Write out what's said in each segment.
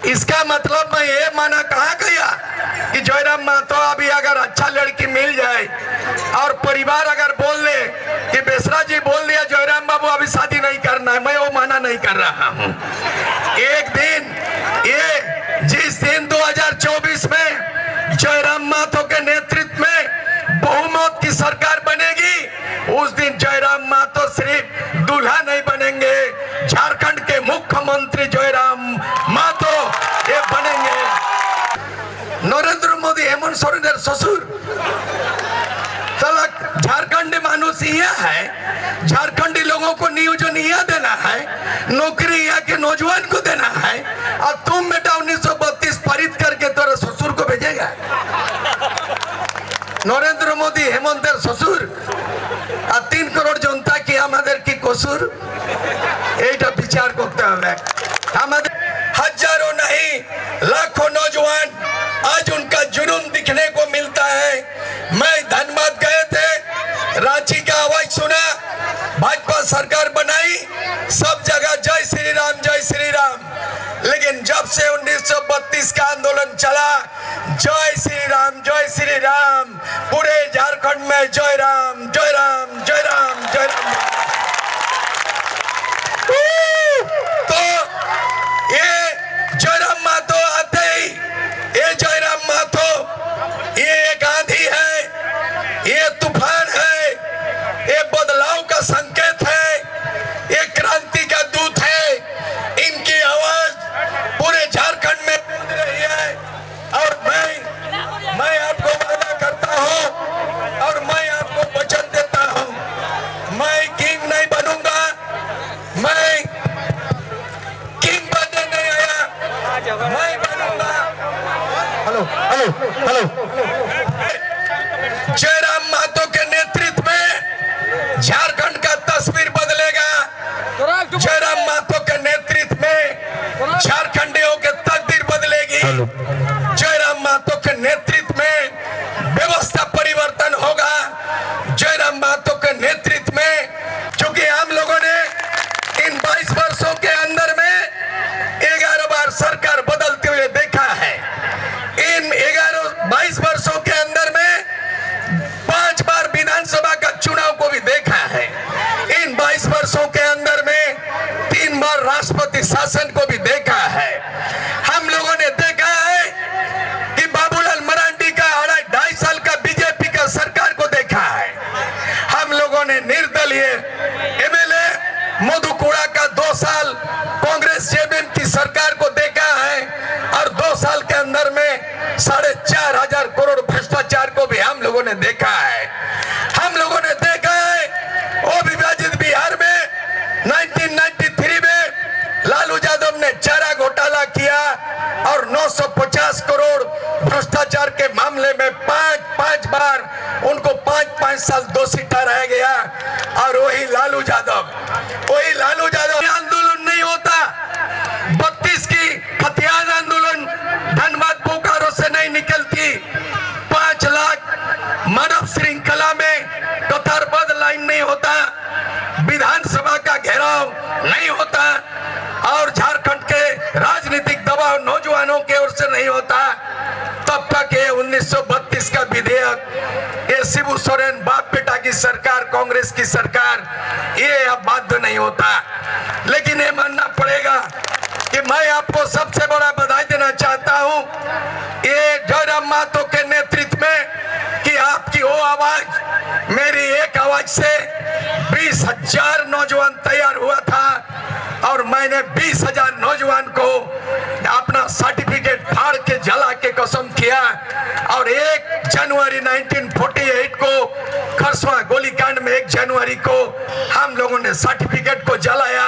इसका मतलब मैं ये माना कहा गया कि जयराम महतो अभी अगर अच्छा लड़की मिल जाए और परिवार अगर बोल ले कि बेसरा जी बोल दिया जयराम बाबू अभी शादी नहीं करना है, मैं वो माना नहीं कर रहा हूँ। एक दिन ये जिस दिन 2024 में जयराम महतो के नेतृत्व में बहुमत की सरकार बनेगी, उस दिन जयराम महतो सिर्फ दूल्हा नहीं बनेंगे, झारखंड के मुख्यमंत्री जयराम महतो ये बनेंगे। नरेंद्र मोदी हेमंत सोरेन ससुर तलक झारखंडी मानुष यहाँ है, झारखंडी लोगों को नियोजन यहाँ देना है, नौकरी यहाँ के नौजवान को देना है, और तुम बेटा 1932 पारित करके तेरे ससुर को भेजेगा। नरेंद्र मोदी हेमंत ससुर 3 करोड़ जनता की हमारे की कसूर এইটা বিচার করতে হবে। हमारे हजारों नहीं लाखों नौजवान आज उनका जुनून दिखने को मिलता है। मैं धनबाद गए थे, रांची का आवाज सुना, भाजपा सरकार बनाई, सब जगह जय श्री राम जय श्री राम, लेकिन जब से 1932 का आंदोलन चला, जय श्री राम पूरे झारखंड में जय राम जय राम जय राम जय राम। तो ये जयराम महतो आते ही, ये जयराम महतो ये एक आंधी है, ये तूफान है, ये बदलाव का संकेत है, ये क्रांति का दूत है। इनकी आवाज पूरे झारखंड में गूंज रही है। और मैं आपको वादा करता हूं और मैं आपको वचन देता हूं, मैं किंग नहीं बनूंगा, मैं किंग बनने नहीं आया, मैं बनूंगा। हेलो जयराम महतो के नेतृत्व में झारखंड का तस्वीर बदलेगा। जयराम महतो के नेतृत्व में झारखंडियों के तकदीर बदलेगी। जयराम महतो के नेतृत्व में व्यवस्था परिवर्तन होगा। जयराम महतो के नेतृत्व में, क्योंकि हम लोगों ने इन 22 वर्षों के अंदर में 11 बार सरकार बदलते हुए देखा है। इन 22 वर्षों के अंदर में 5 बार विधानसभा का चुनाव को भी देखा है। इन 22 वर्षों के अंदर में 3 बार राष्ट्रपति शासन को भी देखा है। हम लोगों ने देखा है कि बाबूलाल मरांडी का 2.5 साल का बीजेपी का सरकार को देखा है। हम लोगों ने निर्दलीय एमएलए मधु कोड़ा का 2 साल कांग्रेस जेएमएम की सरकार को देखा है, और 2 साल के अंदर में 4,500 करोड़ भ्रष्टाचार को भी हम लोगों ने देखा है। हम लोगों ने देखा है वो विभाजित बिहार में 1993 में लालू यादव ने चारा घोटाला किया और 950 करोड़ भ्रष्टाचार के मामले में 5 बार उनको 5 साल दोषी ठहराया गया। और वही लालू यादव आंदोलन नहीं होता, 32 की हथियार आंदोलन धनबाद बोकारो से नहीं निकलती, 5 लाख मानव श्रृंखला में कतारबद्ध लाइन नहीं होता, विधानसभा का घेराव नहीं होता, और झारखंड के राजनीतिक दबाव नौजवानों की ओर से नहीं होता, तब तक ये 1932 का विधेयक, ये शिबू सोरेन बाप बेटा की सरकार, कांग्रेस की सरकार, ये अब बाध्य नहीं होता। लेकिन ये मानना पड़ेगा कि मैं आपको सबसे बड़ा बधाई देना चाहता हूं ये जयराम महतो के नेतृत्व में, कि आपकी वो आवाज, मेरी एक आवाज से 20,000 नौजवान तैयार हुआ था, और मैंने 20,000 नौजवान को अपना सर्टिफिकेट फाड़ के जला के कसम किया। और 1 जनवरी 1948 को खरसवा गोलीकांड में 1 जनवरी को हम लोगों ने सर्टिफिकेट को जलाया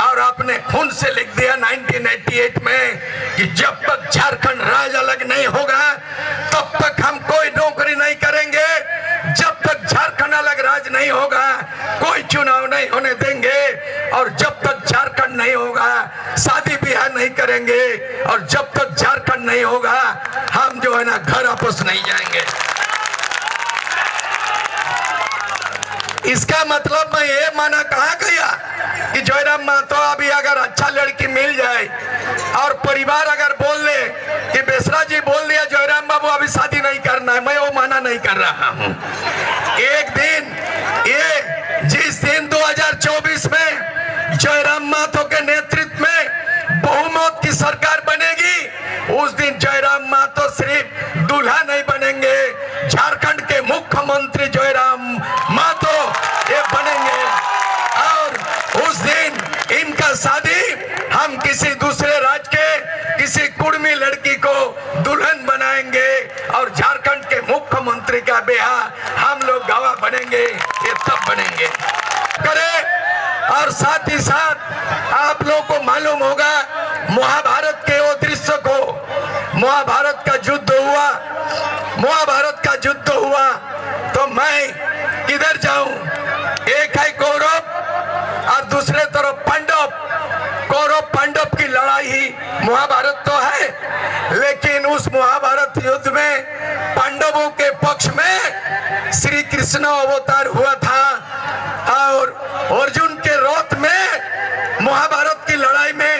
और अपने खून से लिख दिया 1988 में कि जब तक झारखंड राज्य अलग नहीं होगा तब तक हम कोई नौकरी नहीं करेंगे, जब तक झारखंड अलग राज्य नहीं होगा कोई चुनाव नहीं होने देंगे, और जब तक झारखंड नहीं होगा शादी ब्याह नहीं करेंगे, और जब तक झारखंड नहीं होगा हम जो है ना घर वापस नहीं जाएंगे। इसका मतलब मैं ये माना कहा गया कि जयराम महतो अभी अगर अच्छा लड़की मिल जाए और परिवार अगर कर रहा हूं। एक दिन ये जिस दिन 2024 में जयराम माथो के नेतृत्व में बहुमत की सरकार बनेगी, उस दिन जयराम माथो सिर्फ दूल्हा नहीं बनेंगे, झारखंड के मुख्यमंत्री जयराम माथो ये बनेंगे। और उस दिन इनका शादी हम किसी दूसरे राज्य के किसी कुर्मी लड़की को दुल्हन बनाएंगे और झारखंड के मुख्यमंत्री का ब्याह हम लोग गवाह बनेंगे, ये तब बनेंगे करे। और साथ ही साथ आप लोगों को मालूम होगा महाभारत के वो दृश्य को, महाभारत का युद्ध हुआ, महाभारत का युद्ध हुआ तो मैं किधर जाऊं? एक है कौरव और दूसरे तरफ पांडव। कौरव पांडव की लड़ाई ही महाभारत तो है, लेकिन उस महाभारत युद्ध में पांडवों के पक्ष में श्री कृष्ण अवतार हुआ था और अर्जुन के रथ में, महाभारत की लड़ाई में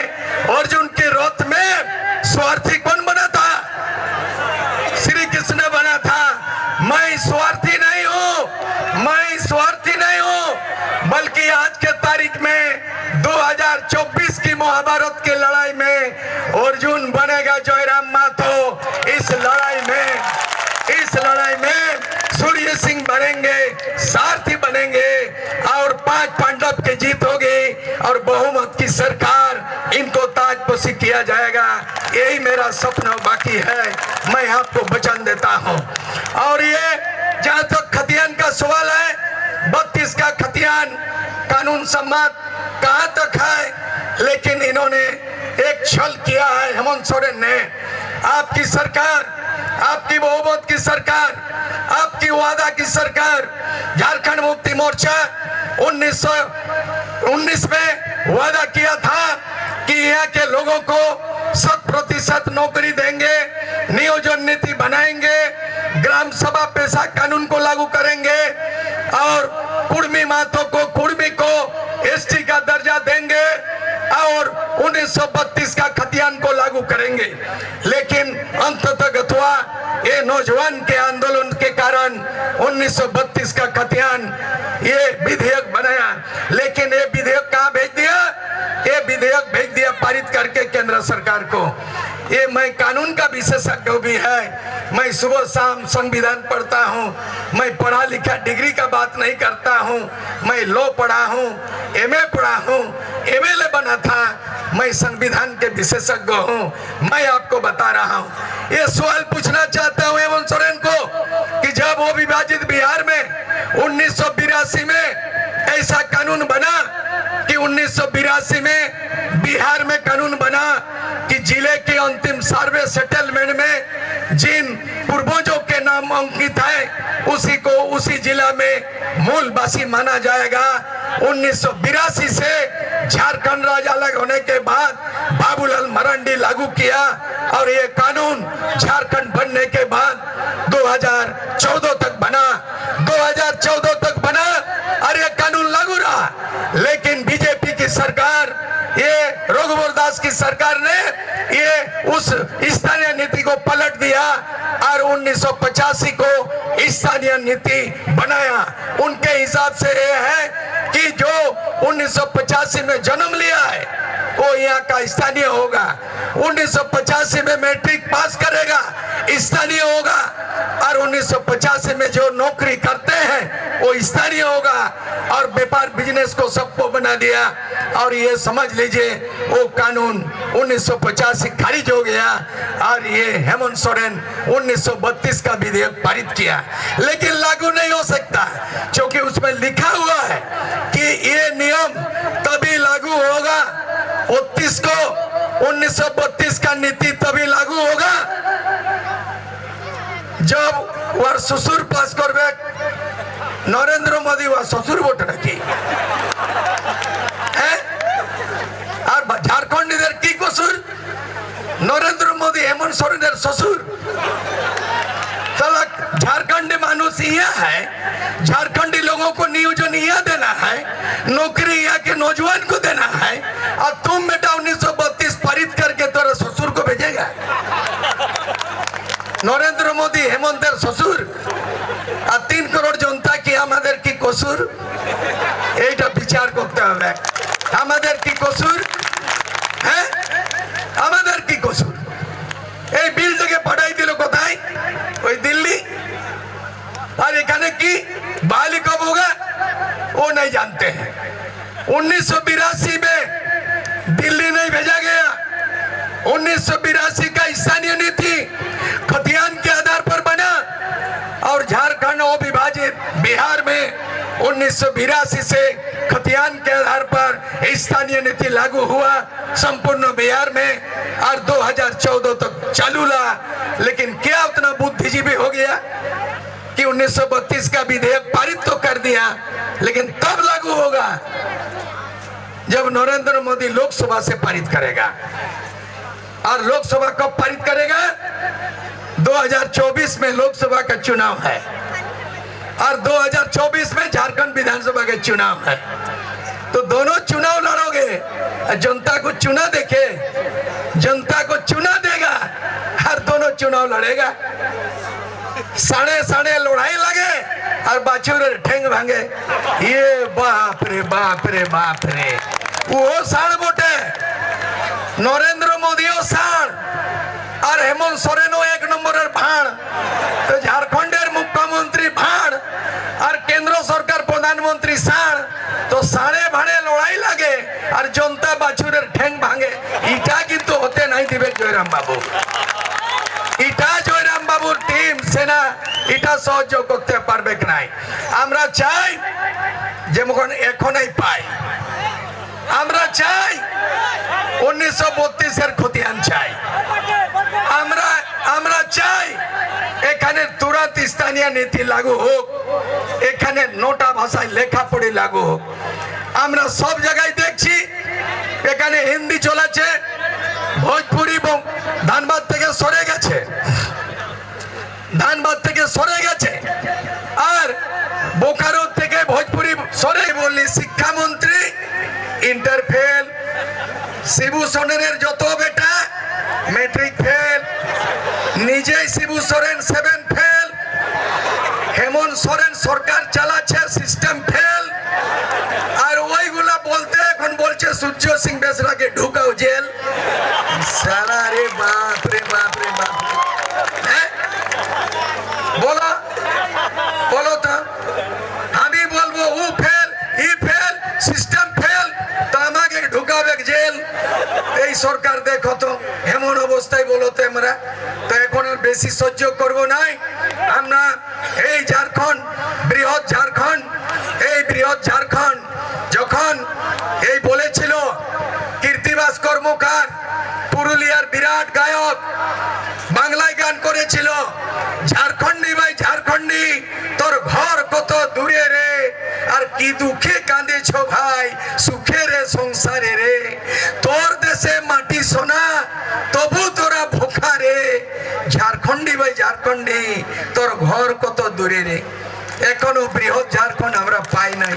अर्जुन के रथ में स्वार्थी कौन बना था? श्री कृष्ण बना था। मैं स्वार्थी नहीं हूं, मैं स्वार्थी नहीं हूं, बल्कि आज के तारीख में 2024 की महाभारत की लड़ाई में अर्जुन बनेगा जयराम माथो। इस लड़ाई में सूर्य सिंह बनेंगे, सारथी बनेंगे और 5 पांडव की जीत होगी और बहुमत की सरकार इनको ताजपोशी किया जाएगा। यही मेरा सपना बाकी है, मैं आपको वचन देता हूं। और ये जहां तक खतियान का सवाल है, 32 का खतियान कानून सम्मत कहां तक है, लेकिन इन्होंने एक छल किया है। हेमंत सोरेन ने, आपकी सरकार, आपकी बहुमत की सरकार, आपकी वादा की सरकार, झारखंड मुक्ति मोर्चा 1919 में वादा किया था कि यहाँ के लोगों को 100% नौकरी देंगे, नियोजन नीति बनाएंगे, ग्राम सभा पेशा कानून को लागू करेंगे और कुर्मी माथों को, कुर्मी को एसटी का दर्जा देंगे और 1932 का खतियान को लागू करेंगे। लेकिन अंततः अथवा ये नौजवान के आंदोलन के कारण 1932 का खतियान ये विधेयक बनाया, लेकिन ये विधेयक कहाँ भेज दिया? ये विधेयक भेज दिया पारित करके केंद्र सरकार को। ये मैं कानून का विशेषज्ञ भी है, मैं सुबह शाम संविधान पढ़ता हूँ, मैं पढ़ा लिखा डिग्री का बात नहीं करता हूँ, मैं लॉ पढ़ा हूँ, एमए पढ़ा हूँ, एमएलए बना था, मैं संविधान के विशेषज्ञ हूँ। मैं आपको बता रहा हूँ, ये सवाल पूछना चाहता हूँ हेमंत सोरेन को कि जब वो विभाजित बिहार में 1982 में ऐसा कानून बना कि 1982 में बिहार में कानून बना कि जिले के अंतिम सर्वे सेटलमेंट में जिन पूर्वजों के नाम अंकित है उसी को उसी जिला में मूलवासी माना जाएगा। 1982 से झारखंड राज्य अलग होने के बाद बाबूलाल मरांडी लागू किया और ये कानून झारखंड बनने के बाद 2014 तक बना, 2014 तक बना और ये कानून लागू रहा। लेकिन बीजेपी की सरकार, ये रघुवर दास की सरकार ने ये उस स्थानीय नीति को पलट दिया और 1985 को स्थानीय नीति बनाया। उनके हिसाब से ये है कि जो 1985 में जन्म लिया है वो यहाँ का स्थानीय होगा, 1985 में मैट्रिक पास करेगा स्थानीय होगा और 1985 में जो नौकरी करते हैं वो स्थानीय होगा। और व्यापार बिजनेस को सबको बना दिया और ये समझ लीजिए वो कानून 1985 खारिज हो गया और ये हेमंत सोरेन 1932 का विधेयक पारित किया, लेकिन लागू नहीं हो सकता क्योंकि उसमें लिखा हुआ है कि ये नियम तभी लागू होगा 29 को, 1932 का नीति तभी लागू होगा जब वह ससुर पास करबे नरेंद्र मोदी वह ससुर वोट रखी है और झारखंड इधर की कसूर नरेंद्र मोदी हेमंत सोरेन ससुर। झारखंड मानुष यहाँ है, झारखंडी लोगों को नियोजन यहाँ देना है, नौकरी यहाँ के नौजवान को देना है और तुम बेटा 1932 पारित करके तेरे ससुर को भेजेगा नरेंद्र मोदी हेमंत ससुर। কসুর এইটা বিচার করতে হবে। আমাদের কি কসুর? হ্যাঁ, আমাদের কি কসুর? এই বিলটাকে পাঠাই দিল কোথায়? ওই দিল্লি। और এখানে কি बाली कब होगा वो नहीं जानते हैं। 1982 में दिल्ली नहीं भेजा गया। 1982 का स्थानीय नीति खतियान के आधार पर बना और झारखंड और विभाजित बिहार में 1982 से खतियान के आधार पर स्थानीय नीति लागू हुआ संपूर्ण बिहार में और 2014 तक चालू रहा। लेकिन क्या उतना बुद्धिजीवी हो गया कि 1932 का विधेयक पारित तो कर दिया, लेकिन तब लागू होगा जब नरेंद्र मोदी लोकसभा से पारित करेगा। और लोकसभा कब पारित करेगा? 2024 में लोकसभा का चुनाव है और 2024 में झारखंड विधानसभा के चुनाव है। तो दोनों चुनाव लड़ोगे। जनता को चुना देखे, जनता को चुना देगा, हर दोनों चुनाव लड़ेगा। साढ़े साढ़े लड़ाई लगे और बाछुर ठेंग भांगे। ये बाप रे बाप रे बाप रे, वो साढ़ बोटे नरेंद्र मोदी साढ़ और हेमंत सोरेनो एक नंबर भाड़। तो झारखंडेर मुख्यमंत्री भाड़ और केंद्र सरकार प्रधानमंत्री साढ़। तो साढ़े भाड़े लड़ाई लगे और जनता बाछुर ठेंग भांगे। इटा किन्तु होते नहीं दिबे जयराम बाबू। इटा जयराम बाबूर टीम सेना इटा सहयोग करते पारबे নাই। আমরা চাই যেমন এখনই পাই। আমরা চাই 1932 এর খতিয়ান চাই। আমরা চাই এখানে তুরন্ত স্থানীয় নীতি লাগু হোক, এখানে নোটা ভাষায় লেখাপড়ি লাগু হোক। আমরা সব জায়গায় দেখছি এখানে হিন্দি চলেছে, ভোজপুরি এবং ধানবাদ থেকে সরে গেছে, ধানবাদ থেকে সরে গেছে আর বোকারো থেকে ভোজপুরি সরে। বললি শিক্ষামন্ত্রী ইন্টার ফেল, শিবু সোরেনের যত বেটা ম্যাট্রিক ফেল, নিজেই শিবু সোরেন 7 ফেল, হেমন্ত সোরেন সরকার চালাচ্ছে সিস্টেম ফেল। আর ওইগুলা বলতে এখন বলছে সূর্য সিং বেসরাকে ঢুকাও জেল। সারা রে বাপ রে বাপ রে বাপ। बोलो बोलो तो আমি বলবো ও ফেল, ই ফেল, সিস্টেম ফেল, তো আমাকে ঢুকাবে জেল। এই সরকার দেখো তো এমন অবস্থায় বলতে আমরা তো এখন আর বেশি সহ্য করব নাই। আমরা এই ঝাড়খণ্ড, বৃহৎ ঝাড়খণ্ড, এই বৃহৎ ঝাড়খণ্ড যখন এই বলেছিল কীর্তিবাস কর্মকার পুরুলিয়ার বিরাট গায়ক বাংলায় গান করেছিল, ঝাড়খণ্ডী ভাই ঝাড়খণ্ডী তোর ঘর কত দূরে রে, আর কি দুঃখে কাঁদেছ ভাই সুখে রে সংসারে রে, তোর দেশে মাটি সোনা তবু তোরা ভোখা রে, ঝাড়খণ্ডী ভাই ঝাড়খণ্ডী তোর ঘর কত দূরে রে। এখনো বৃহৎ ঝাড়খণ্ড আমরা পাই নাই।